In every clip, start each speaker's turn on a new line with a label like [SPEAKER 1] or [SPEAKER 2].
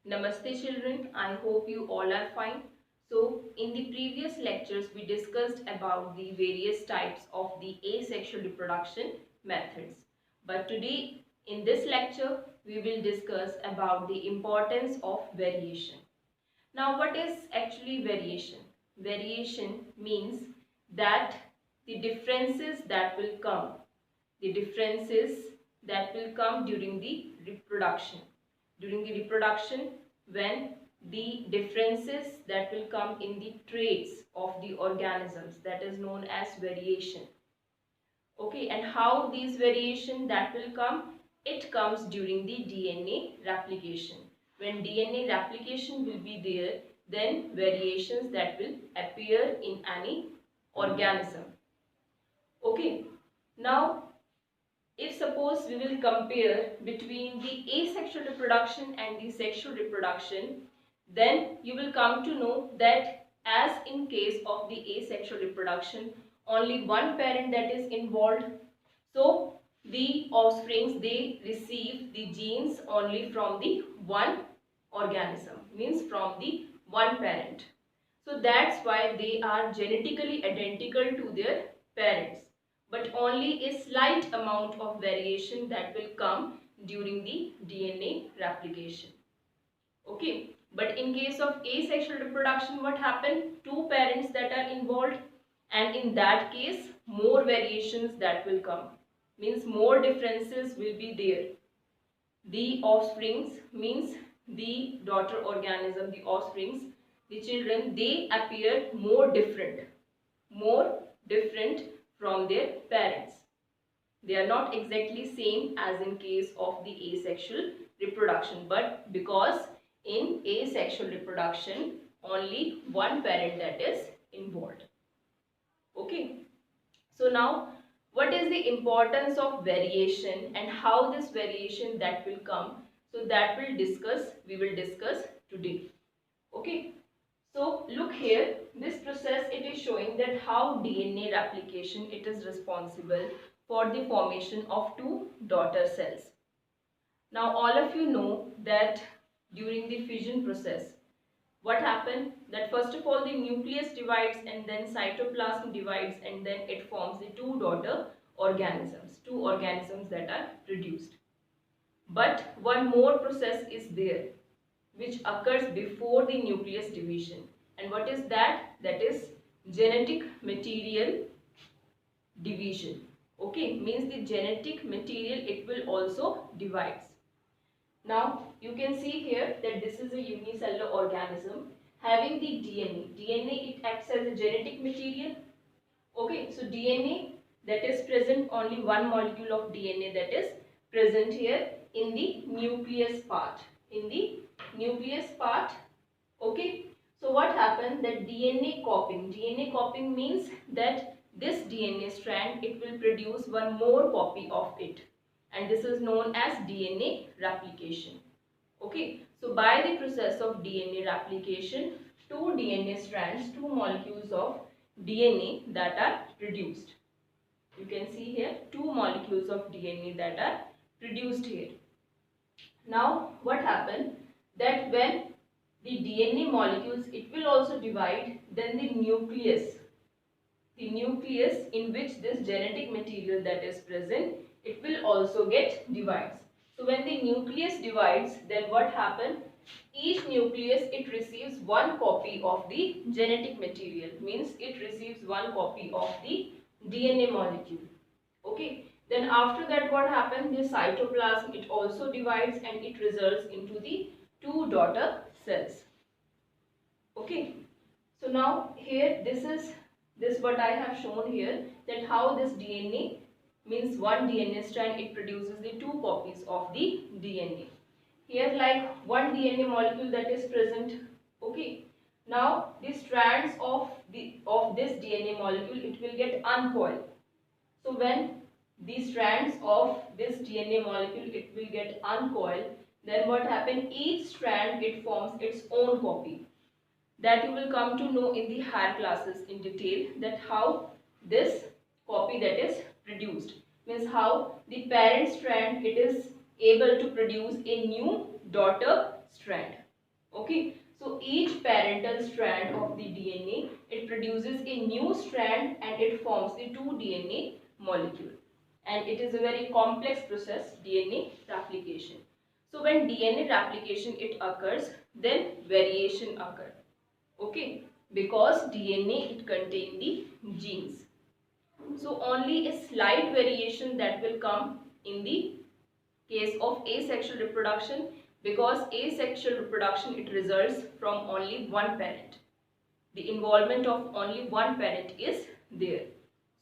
[SPEAKER 1] Namaste children, I hope you all are fine. So in the previous lectures we discussed about the various types of the asexual reproduction methods. But today in this lecture we will discuss about the importance of variation. Now what is actually variation? Variation means that the differences that will come, during the reproduction. During the reproduction, when the differences that will come in the traits of the organisms, that is known as variation. Okay, and how these variation that will come? It comes during the DNA replication. When DNA replication will be there, then variations that will appear in any organism. Okay, now if suppose we will compare between the asexual reproduction and the sexual reproduction, then you will come to know that as in case of the asexual reproduction, only one parent that is involved. So the offsprings, they receive the genes only from the one organism, means from the one parent. So that's why they are genetically identical to their parents, but only a slight amount of variation that will come during the DNA replication. Okay, but in case of asexual reproduction, what happened? Two parents that are involved, and in that case more variations that will come, means more differences will be there. The offsprings, means the daughter organism, the offsprings, the children, they appear more different from their parents. They are not exactly same as in case of the asexual reproduction, but because in asexual reproduction only one parent that is involved. Okay, so now what is the importance of variation and how this variation that will come? So that we will discuss today. Okay, so look here, this process, it is showing that how DNA replication, it is responsible for the formation of two daughter cells. Now all of you know that during the fission process, what happened? That first of all the nucleus divides and then cytoplasm divides and then it forms the two daughter organisms, two organisms that are produced. But one more process is there which occurs before the nucleus division. And what is that? That is genetic material division. Okay, means the genetic material, it will also divides. Now you can see here that this is a unicellular organism having the DNA. DNA, it acts as a genetic material. Okay, so DNA that is present, only one molecule of DNA that is present here in the nucleus part. In the nucleus part. Okay, so what happened? That DNA copying means that this DNA strand, it will produce one more copy of it, and this is known as DNA replication. Okay, so by the process of DNA replication, two DNA strands, two molecules of DNA that are produced. You can see here two molecules of DNA that are produced here. Now what happened? That when the DNA molecules, it will also divide, then the nucleus in which this genetic material that is present, it will also get divides. So when the nucleus divides, then what happens? Each nucleus, it receives one copy of the genetic material, means it receives one copy of the DNA molecule. Okay, then after that what happens? The cytoplasm, it also divides and it results into the two daughter cells. Okay, so now here this what I have shown here, that how this DNA, means one DNA strand, it produces the two copies of the DNA. Here like one DNA molecule that is present. Okay, now the strands of this DNA molecule, it will get uncoiled. So when the strands of this DNA molecule, it will get uncoiled, then what happens? Each strand, it forms its own copy. That you will come to know in the higher classes in detail, that how this copy that is produced, means how the parent strand, it is able to produce a new daughter strand. Okay, so each parental strand of the DNA, it produces a new strand and it forms the two DNA molecule. And it is a very complex process, DNA replication. So when DNA replication it occurs, then variation occurs. Okay, because DNA it contains the genes. So only a slight variation that will come in the case of asexual reproduction, because asexual reproduction it results from only one parent. The involvement of only one parent is there.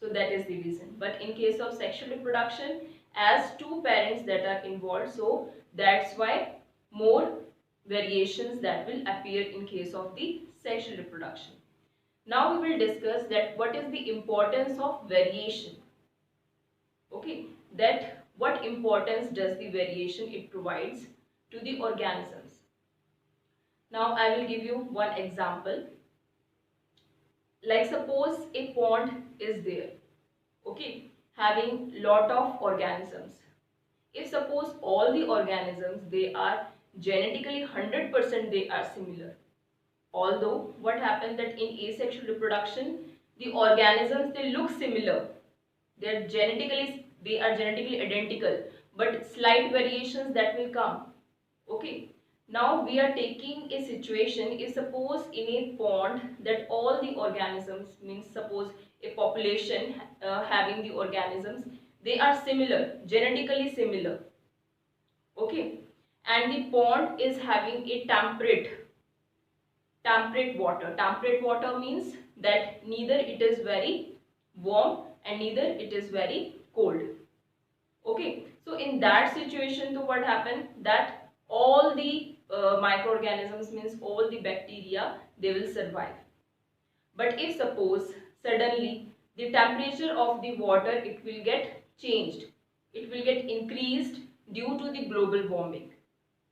[SPEAKER 1] So that is the reason. But in case of sexual reproduction, as two parents that are involved, so that's why more variations that will appear in case of the sexual reproduction. Now we will discuss that what is the importance of variation. Okay, that what importance does the variation it provides to the organisms. Now I will give you one example. Like suppose a pond is there, okay, having lot of organisms. If suppose all the organisms they are genetically 100% they are similar, although what happens that in asexual reproduction the organisms they look similar, they are genetically identical, but slight variations that will come. Okay, now we are taking a situation, if suppose in a pond that all the organisms, means suppose a population having the organisms, they are similar, genetically similar. Okay, and the pond is having a temperate water. Temperate water means that neither it is very warm and neither it is very cold. Okay, so in that situation, so what happened that all the microorganisms, means all the bacteria, they will survive. But if suppose suddenly the temperature of the water it will get changed, it will get increased due to the global warming,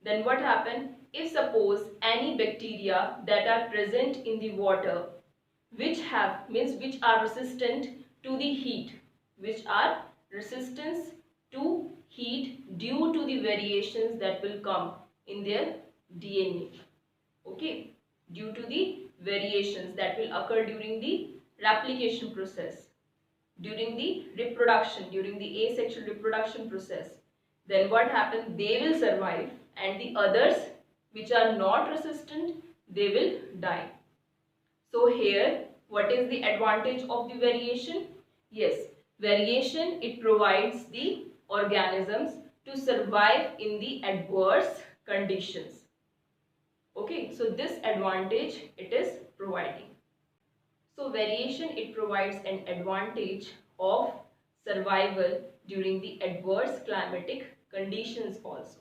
[SPEAKER 1] then what happen, if suppose any bacteria that are present in the water which have, means which are resistant to the heat, which are resistance to heat due to the variations that will come in their DNA. Okay, due to the variations that will occur during the replication process, during the reproduction, during the asexual reproduction process, then what happens, they will survive and the others which are not resistant, they will die. So here, what is the advantage of the variation? Yes, variation it provides the organisms to survive in the adverse conditions. Okay, so this advantage it is providing. So variation it provides an advantage of survival during the adverse climatic conditions also.